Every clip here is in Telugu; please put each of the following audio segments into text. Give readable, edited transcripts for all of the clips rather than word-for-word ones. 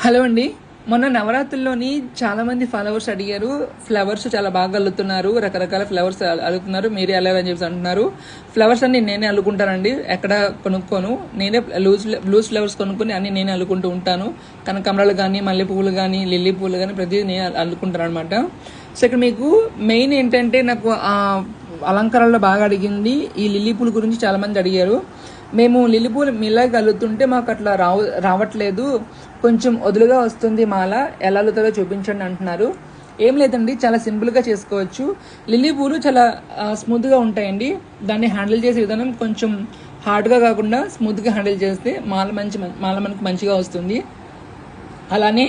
హలో అండి. మొన్న నవరాత్రుల్లోని చాలా మంది ఫాలోవర్స్ అడిగారు, ఫ్లవర్స్ చాలా బాగా అల్లుతున్నారు, రకరకాల ఫ్లవర్స్ అల్లుతున్నారు, మీరే అల్లారని చెప్పి అంటున్నారు. ఫ్లవర్స్ అన్ని నేనే అల్లుకుంటానండి, ఎక్కడ కొనుక్కోను. నేనే లూజ్ ఫ్లవర్స్ కొనుక్కొని అన్ని నేనే అల్లుకుంటూ ఉంటాను. కనకాంబరాలు కానీ, మల్లె పువ్వులు కానీ, లిల్లీ పువ్వులు కానీ ప్రతిదీ నేను అల్లుకుంటాను అనమాట. సో ఇక్కడ మీకు మెయిన్ ఏంటంటే, నాకు అలంకారాల్లో బాగా అడిగింది ఈ లిల్లీ పూల గురించి చాలా మంది అడిగారు. మేము లిల్లీ పూలు మీలాగా అల్లుతుంటే మాకు అట్లా రావట్లేదు, కొంచెం వదులుగా వస్తుంది మాల, ఎలా అల్లుతారో చూపించండి అంటున్నారు. ఏం లేదండి, చాలా సింపుల్గా చేసుకోవచ్చు. లిల్లీ పూలు చాలా స్మూత్గా ఉంటాయండి. దాన్ని హ్యాండిల్ చేసే విధానం కొంచెం హార్డ్గా కాకుండా స్మూత్గా హ్యాండిల్ చేస్తే మాల మనకు మంచిగా వస్తుంది. అలానే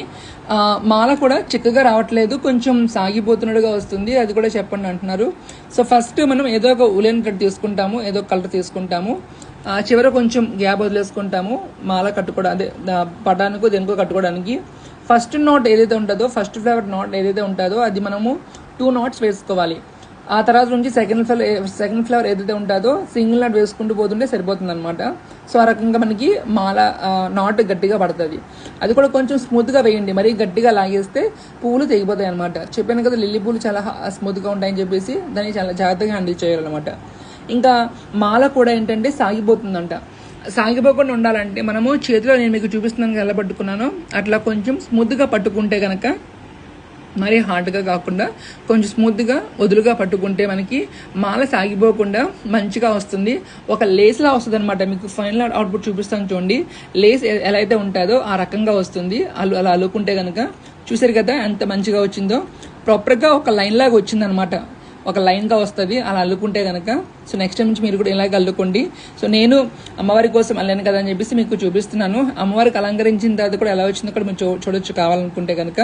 మాల కూడా చిక్కగా రావట్లేదు, కొంచెం సాగిపోతున్నట్టుగా వస్తుంది, అది కూడా చెప్పండి అంటున్నారు. సో ఫస్ట్ మనం ఏదో ఒక ఉలెన్ కట్ తీసుకుంటాము, ఏదో కలర్ తీసుకుంటాము, చివర కొంచెం గ్యాప్ వదిలేసుకుంటాము మాల కట్టుకోవడం, అదే పటానికి దేనికో కట్టుకోవడానికి. ఫస్ట్ నాట్ ఏదైతే ఉంటుందో, ఫస్ట్ ఫ్లవర్ నాట్ ఏదైతే ఉంటుందో అది మనము 2 knots వేసుకోవాలి. ఆ తర్వాత నుంచి సెకండ్ ఫ్లవర్ ఏదైతే ఉంటుందో సింగిల్ నాట్ వేసుకుంటూ పోతుంటే సరిపోతుంది అనమాట. సో ఆ రకంగా మనకి మాల నాట్ గట్టిగా పడుతుంది. అది కూడా కొంచెం స్మూత్గా వేయండి, మరీ గట్టిగా లాగేస్తే పువ్వులు తెగిపోతాయి అనమాట. చెప్పాను కదా, లిల్లీ పూలు చాలా స్మూత్గా ఉంటాయని చెప్పేసి దాన్ని చాలా జాగ్రత్తగా హ్యాండిల్ చేయాలన్నమాట. ఇంకా మాల కూడా ఏంటంటే సాగిపోతుందంట. సాగిపోకుండా ఉండాలంటే మనము చేతిలో, నేను మీకు చూపిస్తున్నాను ఎలా పట్టుకున్నానో అట్లా కొంచెం స్మూత్గా పట్టుకుంటే కనుక, మరీ హార్డ్గా కాకుండా కొంచెం స్మూత్గా వదులుగా పట్టుకుంటే మనకి మాల సాగిపోకుండా మంచిగా వస్తుంది. ఒక లేస్లా వస్తుంది అనమాట. మీకు ఫైనల్ అవుట్పుట్ చూపిస్తాను చూడండి. లేస్ ఎలా అయితే ఉంటుందో ఆ రకంగా వస్తుంది అలా అల్లుకుంటే కనుక. చూసారు కదా ఎంత మంచిగా వచ్చిందో, ప్రాపర్గా ఒక లైన్ లాగా వచ్చిందనమాట, ఒక లైన్గా వస్తుంది అలా అల్లుకుంటే కనుక. సో నెక్స్ట్ టైం నుంచి మీరు కూడా ఇలాగ అల్లుకోండి. సో నేను అమ్మవారి కోసం అల్లాను కదా అని చెప్పేసి మీకు చూపిస్తున్నాను. అమ్మవారికి అలంకరించిన తర్వాత కూడా ఎలా వచ్చిందో కూడా మీరు చూడొచ్చు కావాలనుకుంటే కనుక.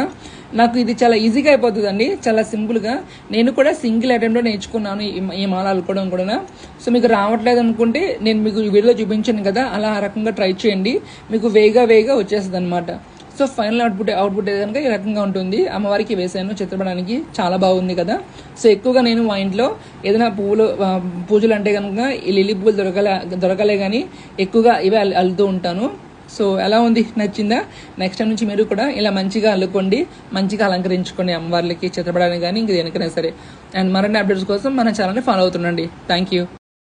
నాకు ఇది చాలా ఈజీగా అయిపోతుందండి, చాలా సింపుల్గా. నేను కూడా సింగిల్ అటెంప్ట్లో నేర్చుకున్నాను ఈ మాల అల్లుకోవడం కూడా. సో మీకు రావట్లేదు అనుకుంటే నేను మీకు వీడియోలో చూపించాను కదా, అలా ఆ రకంగా ట్రై చేయండి, మీకు వేగా వచ్చేస్తుంది అనమాట. సో ఫైనల్ అవుట్పుట్ కనుక ఈ రకంగా ఉంటుంది. అమ్మవారికి వేసాను చిత్రపటానికి, చాలా బాగుంది కదా. సో ఎక్కువగా నేను మా ఇంట్లో ఏదైనా పూజలు అంటే కనుక ఈ లిల్లీ పువ్వులు దొరకలే కానీ ఎక్కువగా ఇవే అల్లుతూ ఉంటాను. సో ఎలా ఉంది, నచ్చిందా? నెక్స్ట్ టైం నుంచి మీరు కూడా ఇలా మంచిగా అల్లుకోండి, మంచిగా అలంకరించుకోండి అమ్మవారికి చిత్రపటానికి కానీ ఇంక దేనికైనా సరే. అండ్ మరిన్ని అప్డేట్స్ కోసం మన ఛానల్ని ఫాలో అవుతుండండి. Thank you.